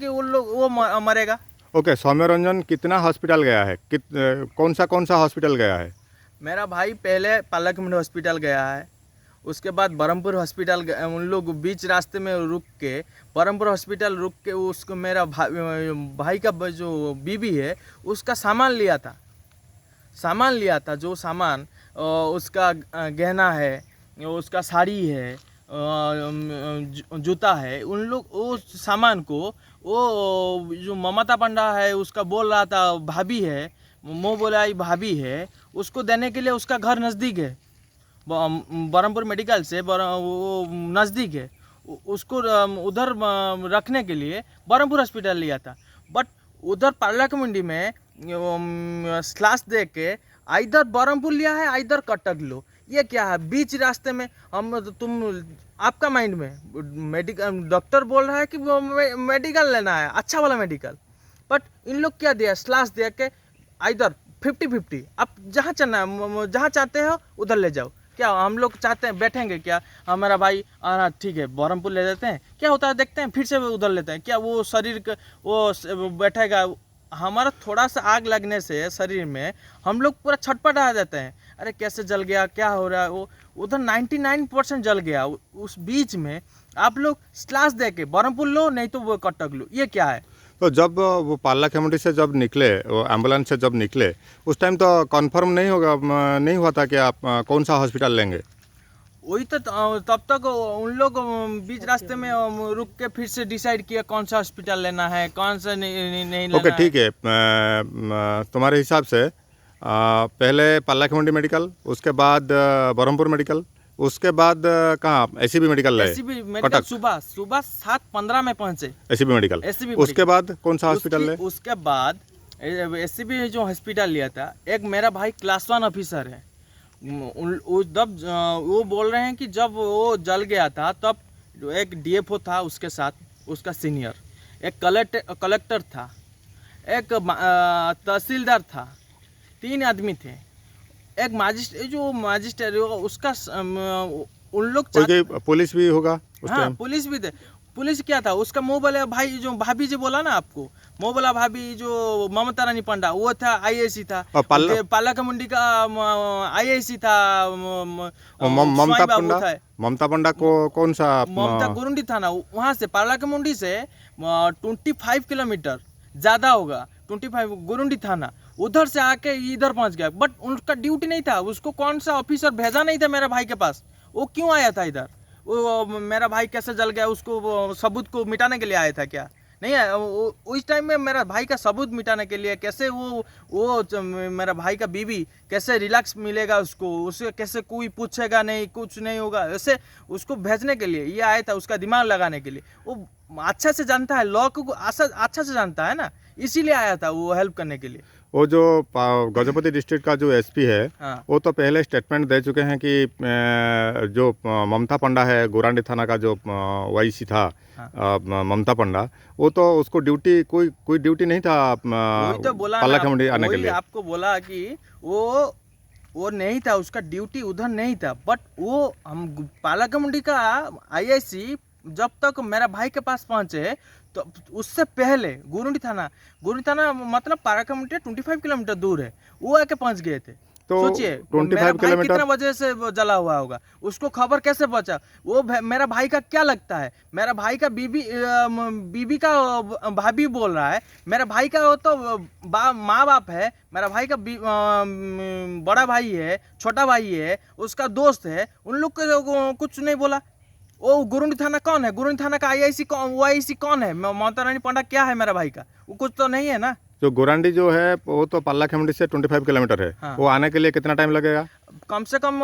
कि उन लोग वो मरेगा। ओके, सौम्य रंजन कितना हॉस्पिटल गया है? कौन सा हॉस्पिटल गया है? मेरा भाई पहले पालाकमंडी हॉस्पिटल गया है, उसके बाद बरहमपुर हॉस्पिटल उन लोग बीच रास्ते में रुक के बरहमपुर हॉस्पिटल रुक के उसको मेरा भाई का जो बीबी है उसका सामान लिया था जो सामान उसका गहना है, उसका साड़ी है, जूता है, उन लोग वो सामान को वो जो ममता पंडा है उसका बोल रहा था भाभी है, मुँह बोला भाभी है, उसको देने के लिए उसका घर नज़दीक है, बरहमपुर मेडिकल से वो नज़दीक है, उसको उधर रखने के लिए बरहमपुर हॉस्पिटल लिया था। बट उधर पालाकमंडी में स्लास दे के इधर बरहमपुर लिया है, इधर कटक लो। ये क्या है बीच रास्ते में? हम तुम आपका माइंड में मेडिकल डॉक्टर बोल रहा है कि मेडिकल लेना है, अच्छा वाला मेडिकल, बट इन लोग क्या दिया, स्लास दे के इधर 50-50 आप जहाँ जहाँ चाहते हो उधर ले जाओ। क्या हम लोग चाहते हैं बैठेंगे क्या? हमारा भाई ठीक है बरहमपुर ले जाते हैं, क्या होता है देखते हैं, फिर से उधर लेते हैं, क्या वो शरीर वो बैठेगा? हमारा थोड़ा सा आग लगने से शरीर में हम लोग पूरा छटपट आ जाते हैं, अरे कैसे जल गया, क्या हो रहा है? वो उधर 99% जल गया, उस बीच में आप लोग स्लास दे के बरहमपुर लो, नहीं तो वो कटक लो। ये क्या है? तो जब वो पालाखेमुंडी से जब निकले, वो एम्बुलेंस से जब निकले, उस टाइम तो कंफर्म नहीं हुआ था कि आप कौन सा हॉस्पिटल लेंगे? वही तो तब तक उन लोग बीच रास्ते में रुक के फिर से डिसाइड किया कौन सा हॉस्पिटल लेना है, कौन सा नहीं लेना ओके, है। ठीक है। तुम्हारे हिसाब से पहले पालाखेमुंडी मेडिकल, उसके बाद बरहमपुर मेडिकल, उसके बाद कहाँ एसीबी मेडिकल गए? एसीबी मेडिकल सुबह 7:15 में पहुंचे। ACB medical. उसके बाद कौन सा हॉस्पिटल है? उसके बाद एसीबी जो हॉस्पिटल लिया था, एक मेरा भाई क्लास 1 ऑफिसर है, तब वो बोल रहे हैं कि जब वो जल गया था तब एक डीएफओ था उसके साथ, उसका सीनियर, एक कलेक्टर था, एक तहसीलदार था, 3 आदमी थे, एक मजिस्ट्रेट उसका उन लोग कोई पुलिस भी होगा उस हाँ टाइम? पुलिस भी थे। पुलिस क्या था उसका मुँह वाले भाई जो भाभी जी बोला ना आपको, मुँह वाला भाभी जो ममता रानी पंडा, वो था आईआईसी था, पालाकमंडी का आईआईसी था, ममता पंडा को कौन सा? ममता गुरुंडी थाना, वहाँ से पालाकमंडी से 25 किलोमीटर ज़्यादा होगा, 25 गुरुंडी थाना, उधर से आके इधर पहुँच गया। बट उनका ड्यूटी नहीं था, उसको कौन सा ऑफिसर भेजा नहीं था मेरे भाई के पास, वो क्यों आया था इधर? वो मेरा भाई कैसे जल गया उसको सबूत को मिटाने के लिए आया था क्या? नहीं है, उस टाइम में मेरा भाई का सबूत मिटाने के लिए कैसे वो मेरा भाई का बीवी कैसे रिलैक्स मिलेगा उसको, उसे कैसे कोई पूछेगा नहीं, कुछ नहीं होगा, ऐसे उसको भेजने के लिए ये आया था, उसका दिमाग लगाने के लिए। वो अच्छा से जानता है, लॉ को अच्छा से जानता है ना, इसीलिए आया था वो हेल्प करने के लिए। वो जो गजपति डिस्ट्रिक्ट का जो एसपी है, हाँ। वो तो पहले स्टेटमेंट दे चुके हैं कि जो ममता पंडा है, गोरांडी थाना का जो वाईसी था, हाँ। ममता पंडा, वो तो उसको ड्यूटी कोई ड्यूटी नहीं था वही तो बोला पालाखेमुंडी आने के लिए। आपको बोला कि वो नहीं था, उसका ड्यूटी उधर नहीं था। बट वो हम पालाकमंडी का आईआईसी जब तक मेरा भाई के पास पहुंचे तो उससे पहले गुरुंडी थाना मतलब पालाकमंडी 25 किलोमीटर दूर है, वो आके पहुंच गए थे। तो सोचिए 25 किलोमीटर कितना वजह से जला हुआ होगा, उसको खबर कैसे पहुंचा? वो मेरा भाई का क्या लगता है, मेरा भाई का बीबी का भाभी बोल रहा है, मेरा भाई का वो तो माँ बाप है, मेरा भाई का बड़ा भाई है, छोटा भाई है, उसका दोस्त है, उन लोग को कुछ नहीं बोला। वो गुरुंडी थाना कौन है? गुरुंडी थाना का आईआईसी कौन है? ममता रानी पंडा क्या है मेरा भाई का? वो कुछ तो नहीं है ना। जो गोरांडी जो है वो तो पालाखेमुंडी से 25 किलोमीटर है। हाँ। वो आने के लिए कितना टाइम लगेगा? कम से कम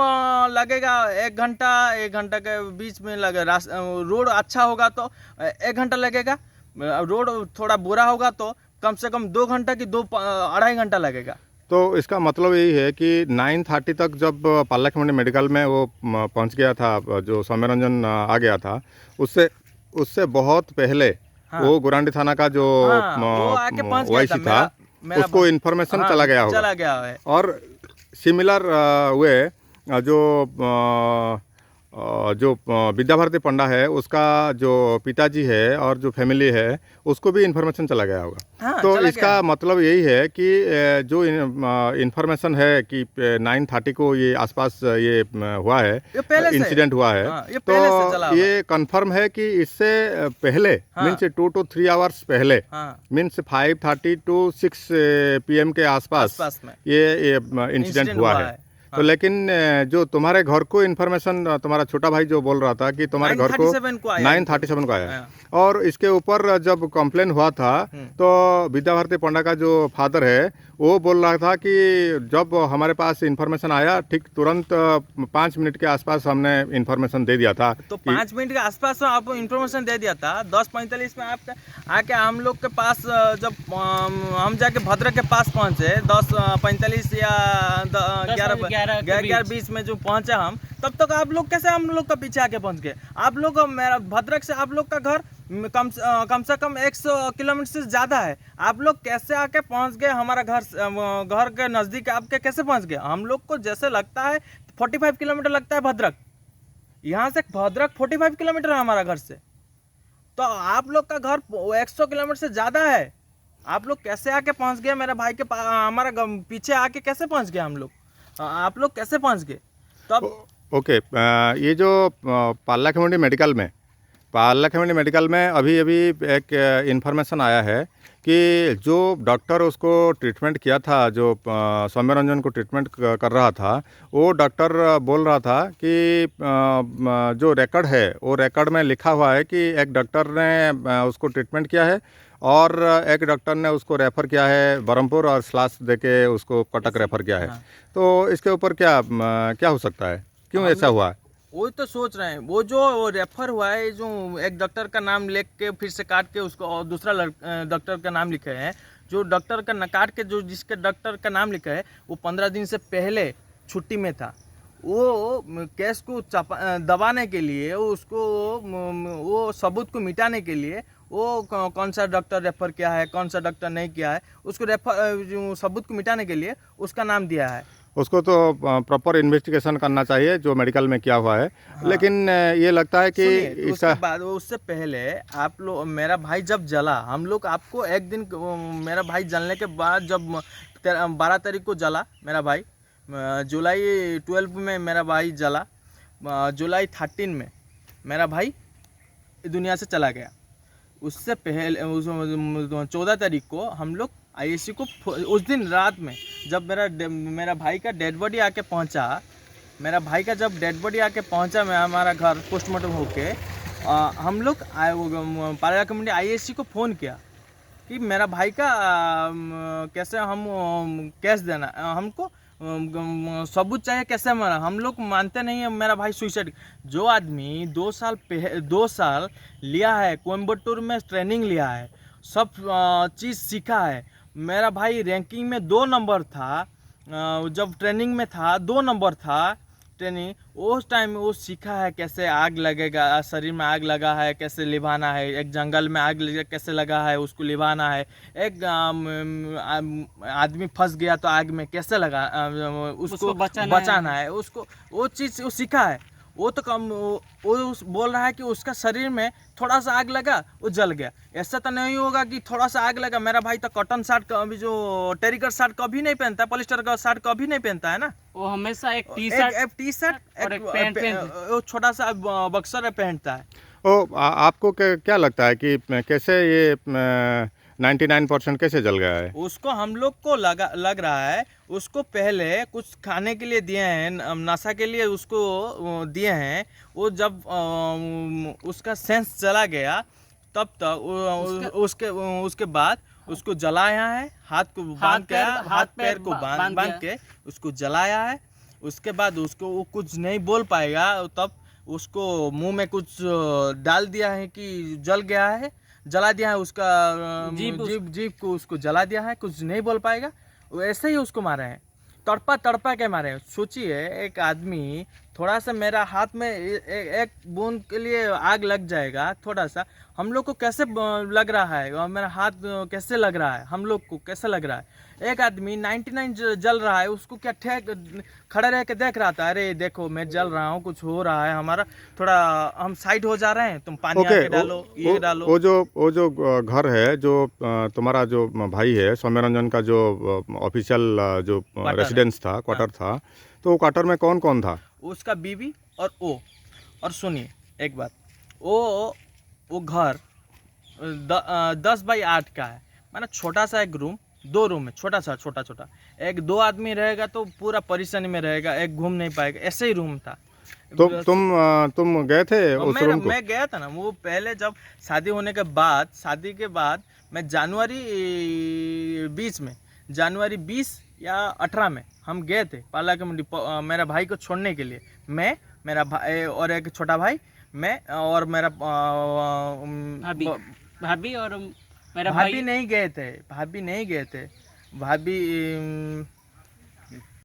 लगेगा 1 घंटा के बीच में लगेगा। रोड अच्छा होगा तो 1 घंटा लगेगा, रोड थोड़ा बुरा होगा तो कम से कम 2 घंटा की 2-2.5 घंटा लगेगा। तो इसका मतलब यही है कि 9:30 तक जब पालाखेमुंडी मेडिकल में वो पहुंच गया था, जो सौम्य रंजन आ गया था, उससे बहुत पहले हाँ। वो गोरांडी थाना का जो वो आके पहुंच गया वाईसी था, उसको इन्फॉर्मेशन चला गया है। और सिमिलर वे जो जो विद्या भारती पंडा है उसका जो पिताजी है और जो फैमिली है उसको भी इन्फॉर्मेशन चला गया होगा। हाँ, तो चला इसका गया। मतलब यही है कि जो इन्फॉर्मेशन है कि 9:30 को ये आसपास ये हुआ है, ये पहले से इंसिडेंट हुआ है, हाँ, ये पहले से चला तो हुआ ये कंफर्म है कि इससे पहले हाँ। मीन्स 2 to 3 आवर्स पहले हाँ, मीन्स 5:30 to 6 PM के आसपास आसपास में ये इंसिडेंट इंसिडेंट हुआ है। तो लेकिन जो तुम्हारे घर को इन्फॉर्मेशन तुम्हारा छोटा भाई जो बोल रहा था कि तुम्हारे घर को 9:37 को आया 9:37 को आया है, हाँ। और इसके ऊपर जब कंप्लेन हुआ था तो विद्या भारती पंडा का जो फादर है वो बोल रहा था कि जब हमारे पास इन्फॉर्मेशन आया ठीक तुरंत 5 मिनट के आसपास हमने इन्फॉर्मेशन दे दिया था। तो 5 मिनट के आसपास में आपको इन्फॉर्मेशन दे दिया था। 10:45 में आप आके हम लोग के पास जब हम जाके भद्रक के पास पहुंचे 10:45 या 11:20 में जो पहुंचे हम, तब तक आप लोग कैसे हम लोग का पीछे आके पहुंच गए? आप लोग मेरा भद्रक से आप लोग का घर कम से कम 100 किलोमीटर से ज़्यादा है। आप लोग कैसे आके पहुंच गए हमारा घर के नज़दीक? आपके कैसे पहुंच गए? हम लोग को जैसे लगता है 45 किलोमीटर लगता है भद्रक, यहाँ से भद्रक 45 किलोमीटर है हमारा घर से, तो आप लोग का घर 100 किलोमीटर से ज़्यादा है। आप लोग कैसे आके पहुंच गए मेरे भाई के हमारा पीछे आके कैसे पहुंच गए हम लोग? आप लोग कैसे पहुंच गए? तब ओके, ये जो पाला कम्युनिटी मेडिकल में अभी एक इन्फॉर्मेशन आया है कि जो डॉक्टर उसको ट्रीटमेंट किया था, जो सौम्यरंजन को ट्रीटमेंट कर रहा था, वो डॉक्टर बोल रहा था कि जो रिकॉर्ड है वो रिकॉर्ड में लिखा हुआ है कि एक डॉक्टर ने उसको ट्रीटमेंट किया है और एक डॉक्टर ने उसको रेफ़र किया है बरहमपुर और स्लास देके उसको कटक रेफ़र किया है। तो इसके ऊपर क्या हो सकता है, क्यों ऐसा हुआ है? वही तो सोच रहे हैं। वो जो रेफर हुआ है, जो एक डॉक्टर का नाम लिख के फिर से काट के उसको और दूसरा डॉक्टर का नाम लिखे हैं, जो डॉक्टर का काट के जो जिसके डॉक्टर का नाम लिखा है वो 15 दिन से पहले छुट्टी में था। वो केस को दबाने के लिए वो सबूत को मिटाने के लिए वो कौन सा डॉक्टर रेफर किया है, कौन सा डॉक्टर नहीं किया है, उसको जो सबूत को मिटाने के लिए उसका नाम दिया है। उसको तो प्रॉपर इन्वेस्टिगेशन करना चाहिए जो मेडिकल में किया हुआ है। हाँ। लेकिन ये लगता है कि तो उसके बाद उससे पहले आप लोग मेरा भाई जब जला, हम लोग आपको एक दिन मेरा भाई जलने के बाद जब 12 तारीख को जला मेरा भाई, जुलाई 12 में मेरा भाई जला, जुलाई 13 में मेरा भाई दुनिया से चला गया। उससे पहले 14 तारीख को हम लोग आईएससी को उस दिन रात में जब मेरा भाई का डेड बॉडी आके पहुंचा, मेरा भाई का जब डेड बॉडी आके पहुंचा मैं हमारा घर पोस्टमार्टम होके, हम लोग पाला कम्युनिटी आईएससी को फ़ोन किया कि मेरा भाई का कैसे हम केस देना, हमको सबूत चाहिए कैसे मरा। हम लोग मानते नहीं है मेरा भाई सुसाइड। जो आदमी 2 साल लिया है, कोयम्बटूर में ट्रेनिंग लिया है, सब चीज़ सीखा है। मेरा भाई रैंकिंग में 2 नंबर था, जब ट्रेनिंग में था 2 नंबर था ट्रेनिंग। उस टाइम वो सीखा है कैसे आग लगेगा, शरीर में आग लगा है कैसे लिभाना है, एक जंगल में आग कैसे लगा है उसको लिभाना है, एक आदमी फंस गया तो आग में कैसे लगा उसको बचाना है, उसको वो चीज़ वो सीखा है। वो तो वो बोल रहा है कि उसका शरीर में थोड़ा सा आग लगा वो जल गया। ऐसा तो नहीं होगा कि थोड़ा सा आग लगा। मेरा भाई तो कॉटन शर्ट अभी जो टेरिकट शर्ट कभी नहीं पहनता, पॉलिस्टर का शर्ट कभी नहीं पहनता है ना, वो हमेशा एक टी शर्ट एक पैंट छोटा सा बक्सर पहनता है। आपको क्या लगता है कि कैसे ये 99% कैसे जल गया है? उसको हम लोग को लग रहा है उसको पहले कुछ खाने के लिए दिए हैं, नशा के लिए उसको दिए हैं। वो जब उसका सेंस चला गया तब तक उसके बाद उसको जलाया है, हाथ पैर को बांध के उसको जलाया है। उसके बाद उसको वो कुछ नहीं बोल पाएगा, तब उसको मुंह में कुछ डाल दिया है कि जल गया है, जला दिया है उसका जीभ को उसको जला दिया है, कुछ नहीं बोल पाएगा। वैसे ही उसको मारे हैं, तड़पा के मारे हैं। सोचिए एक आदमी थोड़ा सा मेरा हाथ में एक बूंद के लिए आग लग जाएगा थोड़ा सा, हम लोग को कैसे लग रहा है, और मेरा हाथ कैसे लग रहा है, हम लोग को कैसे लग रहा है। एक आदमी 99 जल रहा है, उसको क्या ठेक खड़ा रह के देख रहा था, अरे देखो मैं जल रहा हूँ, कुछ हो रहा है हमारा, थोड़ा हम साइड हो जा रहे हैं, तुम पानी ओके, आके डालो, ये डालो। वो जो घर है, जो तुम्हारा जो भाई है सौम्य रंजन का, जो ऑफिशियल जो क्वार्टर है। रेसिडेंस था, क्वार्टर था, तो वो क्वार्टर में कौन कौन था? उसका बीवी और वो, और सुनिए एक बात, वो घर 10 बाई 8 का है, माना छोटा सा एक रूम, 2 रूम है, छोटा सा, छोटा छोटा, एक 2 आदमी रहेगा तो पूरा परेशानी में रहेगा, एक घूम नहीं पाएगा, ऐसे ही रूम था। तुम गए थे उस रूम को? मैं गया था ना, वो पहले जब शादी होने के बाद, शादी के बाद मैं जनवरी 20 में, जनवरी 20 या 18 में हम गए थे पाला के मंडी मेरा भाई को छोड़ने के लिए। मैं, मेरा भाई और एक छोटा भाई, मैं और मेरा भाभी और मेरा भाभी भाई। नहीं गए थे, भाभी नहीं गए थे, भाभी